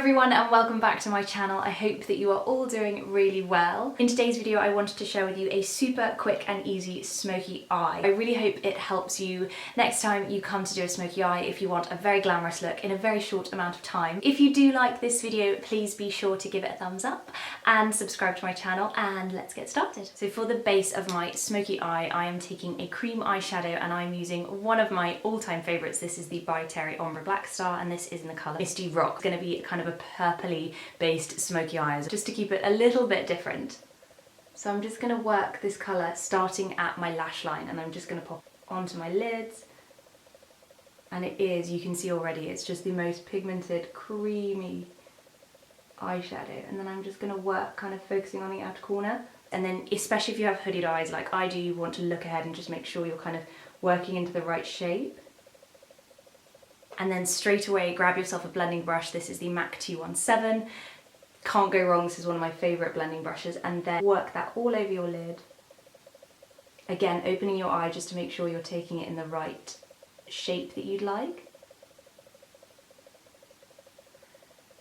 everyone and welcome back to my channel. I hope that you are all doing really well. In today's video I wanted to share with you a super quick and easy smoky eye. I really hope it helps you next time you come to do a smoky eye if you want a very glamorous look in a very short amount of time. If you do like this video, please be sure to give it a thumbs up and subscribe to my channel, and let's get started. So for the base of my smoky eye, I am taking a cream eyeshadow and I'm using one of my all-time favourites. This is the By Terry Ombre Black Star and this is in the colour Misty Rock. It's going to be kind of a purpley based smoky eyes just to keep it a little bit different. So I'm just going to work this colour starting at my lash line and I'm just going to pop onto my lids, and it is, you can see already, it's just the most pigmented creamy eyeshadow, and then I'm just going to work kind of focusing on the outer corner. And then especially if you have hooded eyes like I do, you want to look ahead and just make sure you're kind of working into the right shape. And then straight away grab yourself a blending brush. This is the MAC 217. Can't go wrong, this is one of my favourite blending brushes. And then work that all over your lid. Again, opening your eye just to make sure you're taking it in the right shape that you'd like.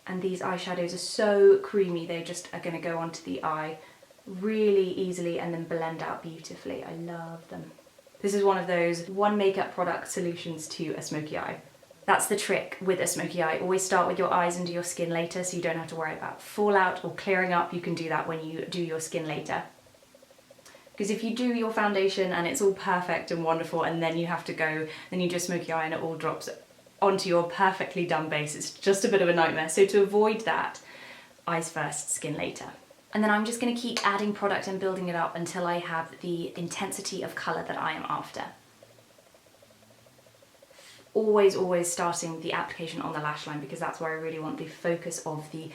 And these eyeshadows are so creamy, they just are going to go onto the eye really easily and then blend out beautifully. I love them. This is one of those one makeup product solutions to a smoky eye. That's the trick with a smoky eye. Always start with your eyes and do your skin later, so you don't have to worry about fallout or clearing up. You can do that when you do your skin later. Because if you do your foundation and it's all perfect and wonderful and then you have to go, then you do a smoky eye and it all drops onto your perfectly done base, it's just a bit of a nightmare. So to avoid that, eyes first, skin later. And then I'm just going to keep adding product and building it up until I have the intensity of colour that I am after. Always starting the application on the lash line because that's where I really want the focus of the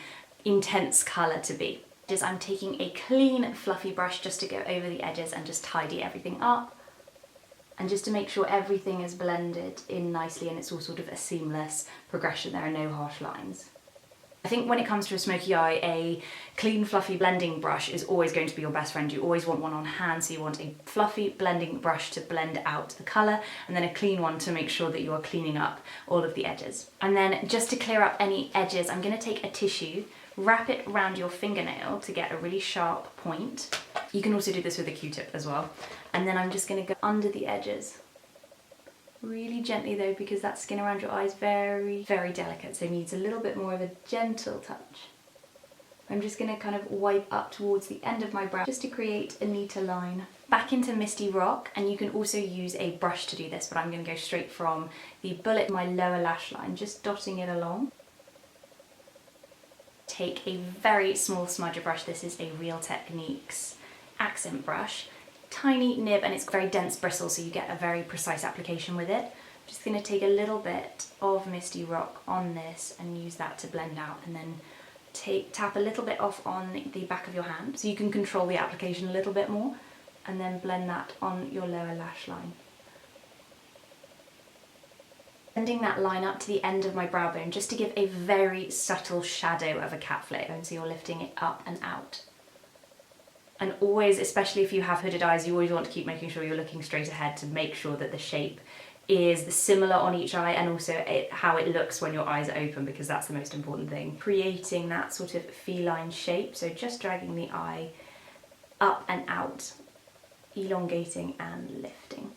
intense colour to be. I'm taking a clean fluffy brush just to go over the edges and just tidy everything up. And just to make sure everything is blended in nicely and it's all sort of a seamless progression, there are no harsh lines. I think when it comes to a smoky eye, a clean fluffy blending brush is always going to be your best friend. You always want one on hand, so you want a fluffy blending brush to blend out the colour and then a clean one to make sure that you are cleaning up all of the edges. And then just to clear up any edges, I'm going to take a tissue, wrap it around your fingernail to get a really sharp point. You can also do this with a Q-tip as well. And then I'm just going to go under the edges. Really gently though, because that skin around your eye is very delicate, so it needs a little bit more of a gentle touch. I'm just going to kind of wipe up towards the end of my brow just to create a neater line. Back into Misty Rock, and you can also use a brush to do this, but I'm going to go straight from the bullet, my lower lash line, just dotting it along. Take a very small smudger brush. This is a Real Techniques accent brush. Tiny nib and it's very dense bristle, so you get a very precise application with it. I'm just going to take a little bit of Misty Rock on this and use that to blend out, and then tap a little bit off on the back of your hand so you can control the application a little bit more, and then blend that on your lower lash line. Blending that line up to the end of my brow bone just to give a very subtle shadow of a cat flip, and so you're lifting it up and out. And always, especially if you have hooded eyes, you always want to keep making sure you're looking straight ahead to make sure that the shape is similar on each eye, and also how it looks when your eyes are open, because that's the most important thing. Creating that sort of feline shape, so just dragging the eye up and out, elongating and lifting.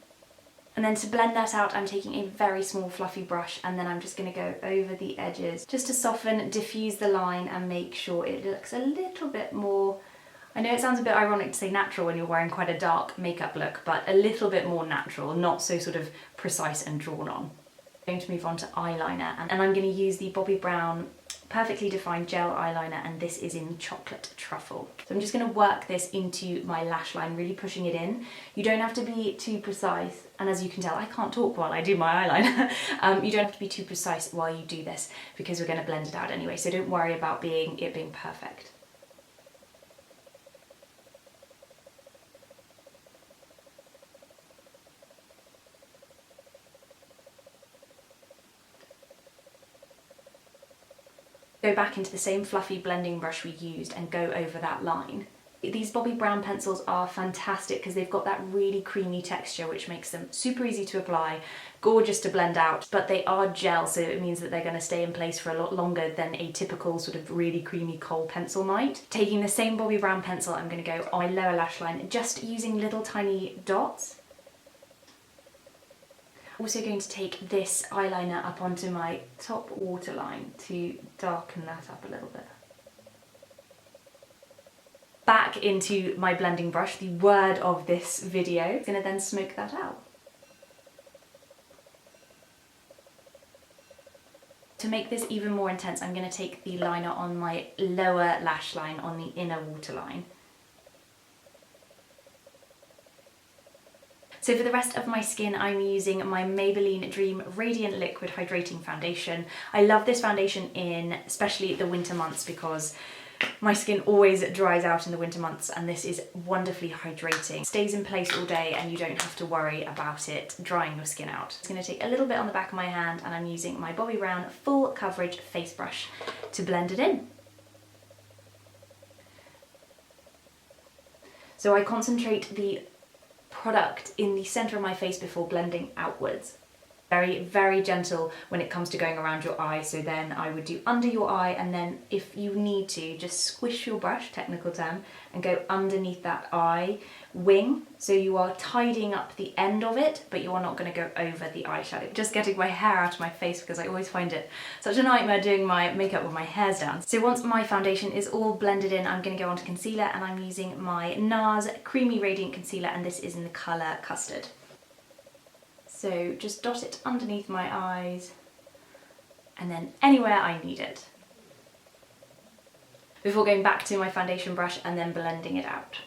And then to blend that out, I'm taking a very small fluffy brush, and then I'm just going to go over the edges just to soften, diffuse the line and make sure it looks a little bit more, I know it sounds a bit ironic to say natural when you're wearing quite a dark makeup look, but a little bit more natural, not so sort of precise and drawn on. I'm going to move on to eyeliner, and I'm going to use the Bobbi Brown Perfectly Defined Gel Eyeliner, and this is in Chocolate Truffle. So I'm just going to work this into my lash line, really pushing it in. You don't have to be too precise, and as you can tell, I can't talk while I do my eyeliner. You don't have to be too precise while you do this, because we're going to blend it out anyway, so don't worry about it being perfect. Go back into the same fluffy blending brush we used and go over that line. These Bobbi Brown pencils are fantastic because they've got that really creamy texture which makes them super easy to apply, gorgeous to blend out, but they are gel, so it means that they're going to stay in place for a lot longer than a typical sort of really creamy kohl pencil might. Taking the same Bobbi Brown pencil, I'm going to go on my lower lash line just using little tiny dots. Also going to take this eyeliner up onto my top waterline to darken that up a little bit. Back into my blending brush, the word of this video. I'm going to then smoke that out. To make this even more intense, I'm going to take the liner on my lower lash line on the inner waterline. So for the rest of my skin, I'm using my Maybelline Dream Radiant Liquid Hydrating Foundation. I love this foundation in especially the winter months because my skin always dries out in the winter months, and this is wonderfully hydrating. It stays in place all day and you don't have to worry about it drying your skin out. It's going to take a little bit on the back of my hand, and I'm using my Bobbi Brown Full Coverage Face Brush to blend it in. So I concentrate the product in the centre of my face before blending outwards. Very, very gentle when it comes to going around your eye, so then I would do under your eye, and then if you need to, just squish your brush, technical term, and go underneath that eye wing, so you are tidying up the end of it, but you are not going to go over the eyeshadow. Just getting my hair out of my face because I always find it such a nightmare doing my makeup with my hair's down. So once my foundation is all blended in, I'm going to go on to concealer, and I'm using my NARS Creamy Radiant Concealer, and this is in the colour Custard. So just dot it underneath my eyes and then anywhere I need it, before going back to my foundation brush and then blending it out.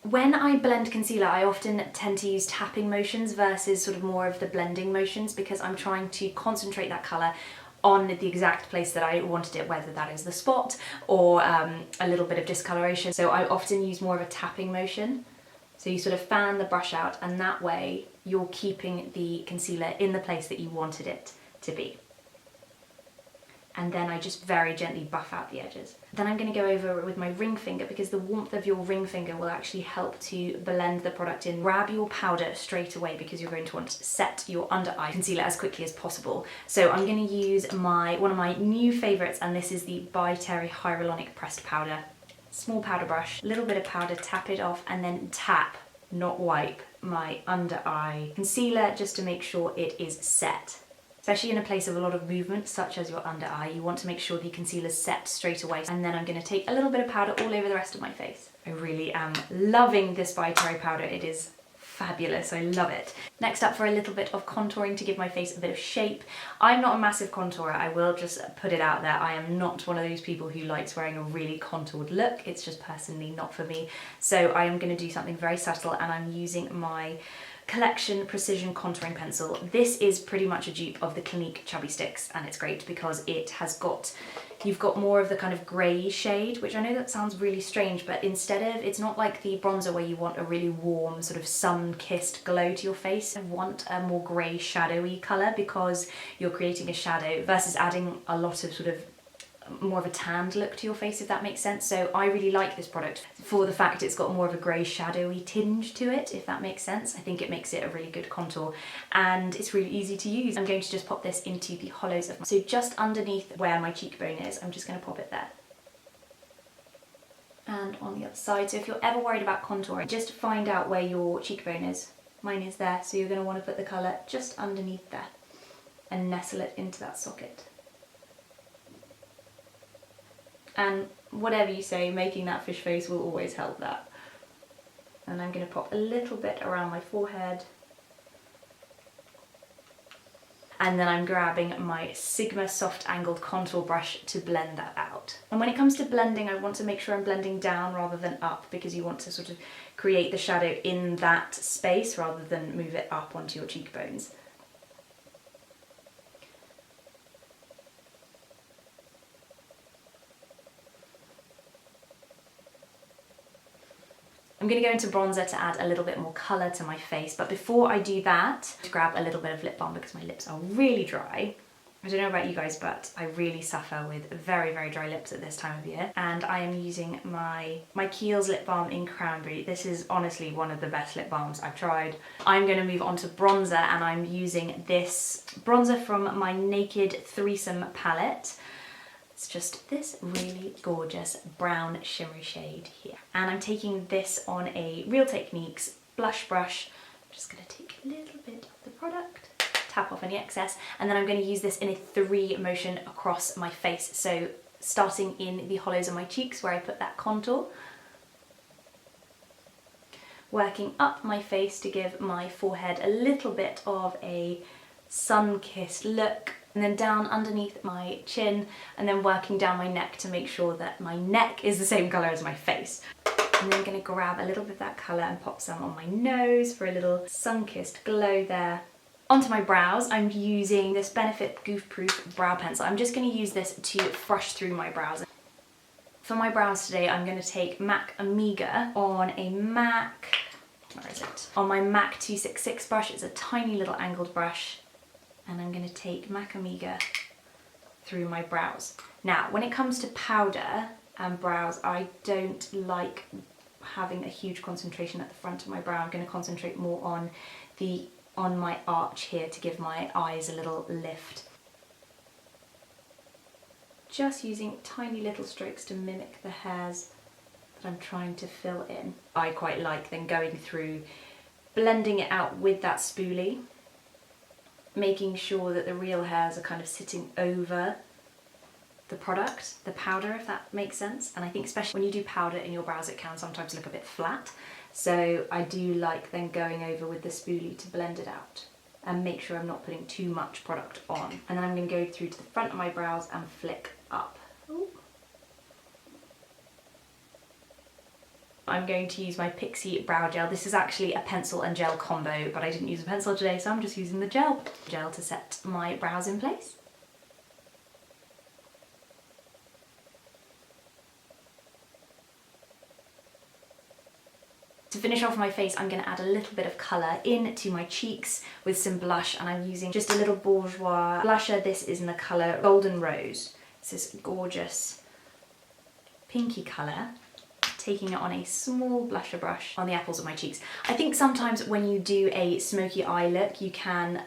When I blend concealer, I often tend to use tapping motions versus sort of more of the blending motions, because I'm trying to concentrate that colour on the exact place that I wanted it, whether that is the spot or a little bit of discoloration. So I often use more of a tapping motion. So you sort of fan the brush out, and that way you're keeping the concealer in the place that you wanted it to be. And then I just very gently buff out the edges. Then I'm going to go over it with my ring finger, because the warmth of your ring finger will actually help to blend the product in. Grab your powder straight away because you're going to want to set your under eye concealer as quickly as possible. So I'm going to use one of my new favourites, and this is the By Terry Hyaluronic Pressed Powder. Small powder brush, a little bit of powder, tap it off, and then tap, not wipe, my under eye concealer just to make sure it is set. Especially in a place of a lot of movement, such as your under eye, you want to make sure the concealer's set straight away. And then I'm going to take a little bit of powder all over the rest of my face. I really am loving this By Terry powder. It is fabulous, I love it. Next up, for a little bit of contouring to give my face a bit of shape. I'm not a massive contourer, I will just put it out there. I am not one of those people who likes wearing a really contoured look. It's just personally not for me. So I am going to do something very subtle, and I'm using my Collection Precision Contouring Pencil. This is pretty much a dupe of the Clinique Chubby Sticks, and it's great because it has got, you've got more of the kind of grey shade, which I know that sounds really strange, but instead of, it's not like the bronzer where you want a really warm sort of sun-kissed glow to your face. I want a more grey shadowy colour because you're creating a shadow versus adding a lot of sort of more of a tanned look to your face, if that makes sense. So I really like this product for the fact it's got more of a grey shadowy tinge to it, if that makes sense. I think it makes it a really good contour, and it's really easy to use. I'm going to just pop this into the hollows of my, so just underneath where my cheekbone is, I'm just going to pop it there. And on the other side. So if you're ever worried about contouring, just find out where your cheekbone is. Mine is there, so you're going to want to put the colour just underneath there and nestle it into that socket. And whatever you say, making that fish face will always help that. And I'm going to pop a little bit around my forehead. And then I'm grabbing my Sigma Soft Angled Contour Brush to blend that out. And when it comes to blending, I want to make sure I'm blending down rather than up, because you want to sort of create the shadow in that space rather than move it up onto your cheekbones. I'm going to go into bronzer to add a little bit more colour to my face, but before I do that, to grab a little bit of lip balm because my lips are really dry. I don't know about you guys, but I really suffer with very, very dry lips at this time of year. And I am using my Kiehl's lip balm in Cranberry. This is honestly one of the best lip balms I've tried. I'm going to move on to bronzer, and I'm using this bronzer from my Naked Threesome palette. It's just this really gorgeous brown shimmery shade here. And I'm taking this on a Real Techniques blush brush. I'm just going to take a little bit of the product, tap off any excess, and then I'm going to use this in a 3 motion across my face. So starting in the hollows of my cheeks where I put that contour, working up my face to give my forehead a little bit of a sun-kissed look, and then down underneath my chin, and then working down my neck to make sure that my neck is the same colour as my face. And then I'm going to grab a little bit of that colour and pop some on my nose for a little sun-kissed glow there. Onto my brows, I'm using this Benefit Goof Proof brow pencil. I'm just going to use this to brush through my brows. For my brows today, I'm going to take MAC Amiga on a MAC, where is it? On my MAC 266 brush. It's a tiny little angled brush. And I'm going to take MAC Amiga through my brows. Now, when it comes to powder and brows, I don't like having a huge concentration at the front of my brow. I'm going to concentrate more on my arch here to give my eyes a little lift. Just using tiny little strokes to mimic the hairs that I'm trying to fill in. I quite like then going through, blending it out with that spoolie, making sure that the real hairs are kind of sitting over the product, the powder, if that makes sense. And I think especially when you do powder in your brows, it can sometimes look a bit flat. So I do like then going over with the spoolie to blend it out and make sure I'm not putting too much product on. And then I'm going to go through to the front of my brows and flick up. Ooh. I'm going to use my Pixie Brow Gel. This is actually a pencil and gel combo, but I didn't use a pencil today, so I'm just using the gel to set my brows in place. To finish off my face, I'm going to add a little bit of colour into my cheeks with some blush, and I'm using just a little Bourjois blusher. This is in the colour Golden Rose. It's this gorgeous pinky colour. Taking it on a small blusher brush on the apples of my cheeks. I think sometimes when you do a smoky eye look, you can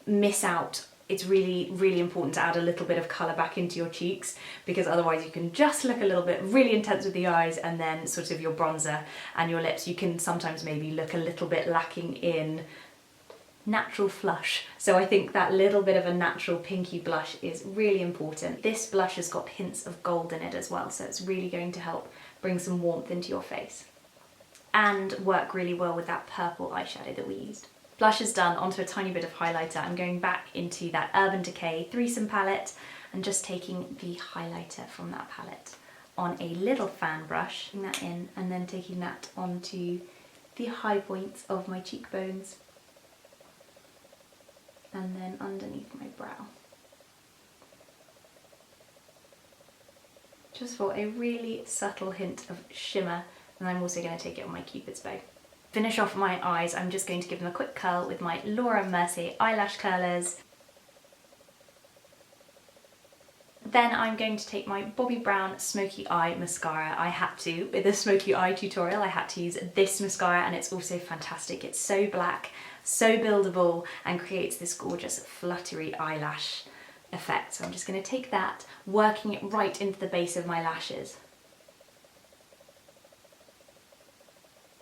miss out. It's really, really important to add a little bit of colour back into your cheeks, because otherwise you can just look a little bit really intense with the eyes, and then sort of your bronzer and your lips, you can sometimes maybe look a little bit lacking in natural flush. So I think that little bit of a natural pinky blush is really important. This blush has got hints of gold in it as well, so it's really going to help bring some warmth into your face and work really well with that purple eyeshadow that we used. Blush is done, onto a tiny bit of highlighter. I'm going back into that Urban Decay Threesome palette and just taking the highlighter from that palette on a little fan brush, putting that in, and then taking that onto the high points of my cheekbones and then underneath my brow. Just for a really subtle hint of shimmer, and I'm also going to take it on my Cupid's bow. Finish off my eyes, I'm just going to give them a quick curl with my Laura Mercier eyelash curlers. Then I'm going to take my Bobbi Brown Smokey Eye Mascara. I had to, with the Smokey Eye tutorial, I had to use this mascara, and it's also fantastic. It's so black, so buildable, and creates this gorgeous fluttery eyelash effect. So I'm just going to take that, working it right into the base of my lashes.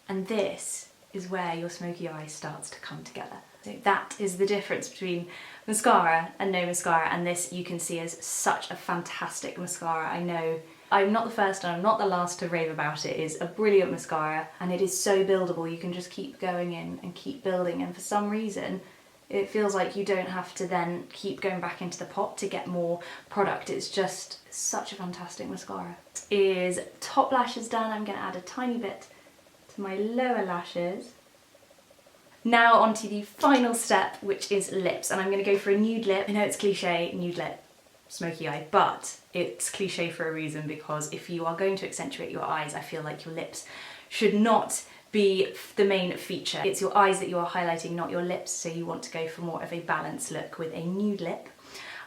And this is where your smoky eye starts to come together. So that is the difference between mascara and no mascara, and this you can see is such a fantastic mascara. I know I'm not the first and I'm not the last to rave about it. It is a brilliant mascara, and it is so buildable. You can just keep going in and keep building, and for some reason it feels like you don't have to then keep going back into the pot to get more product. It's just such a fantastic mascara. Is top lashes done. I'm going to add a tiny bit to my lower lashes. Now onto the final step, which is lips, and I'm going to go for a nude lip. I know it's cliche, nude lip, smoky eye, but it's cliche for a reason, because if you are going to accentuate your eyes, I feel like your lips should not be the main feature. It's your eyes that you are highlighting, not your lips, so you want to go for more of a balanced look with a nude lip.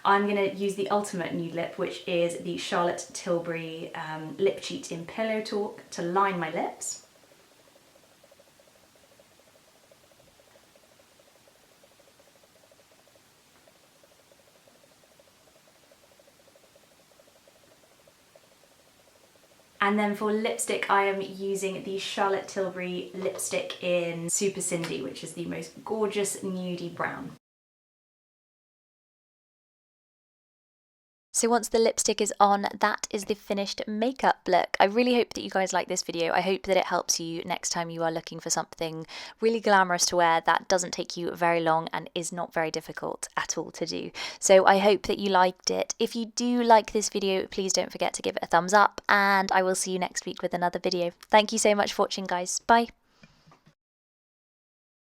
I'm going to use the ultimate nude lip, which is the Charlotte Tilbury Lip Cheat in Pillow Talk to line my lips. And then for lipstick, I am using the Charlotte Tilbury lipstick in Super Cindy, which is the most gorgeous nudie brown. So once the lipstick is on, that is the finished makeup look. I really hope that you guys like this video. I hope that it helps you next time you are looking for something really glamorous to wear that doesn't take you very long and is not very difficult at all to do. So I hope that you liked it. If you do like this video, please don't forget to give it a thumbs up, and I will see you next week with another video. Thank you so much for watching, guys. Bye.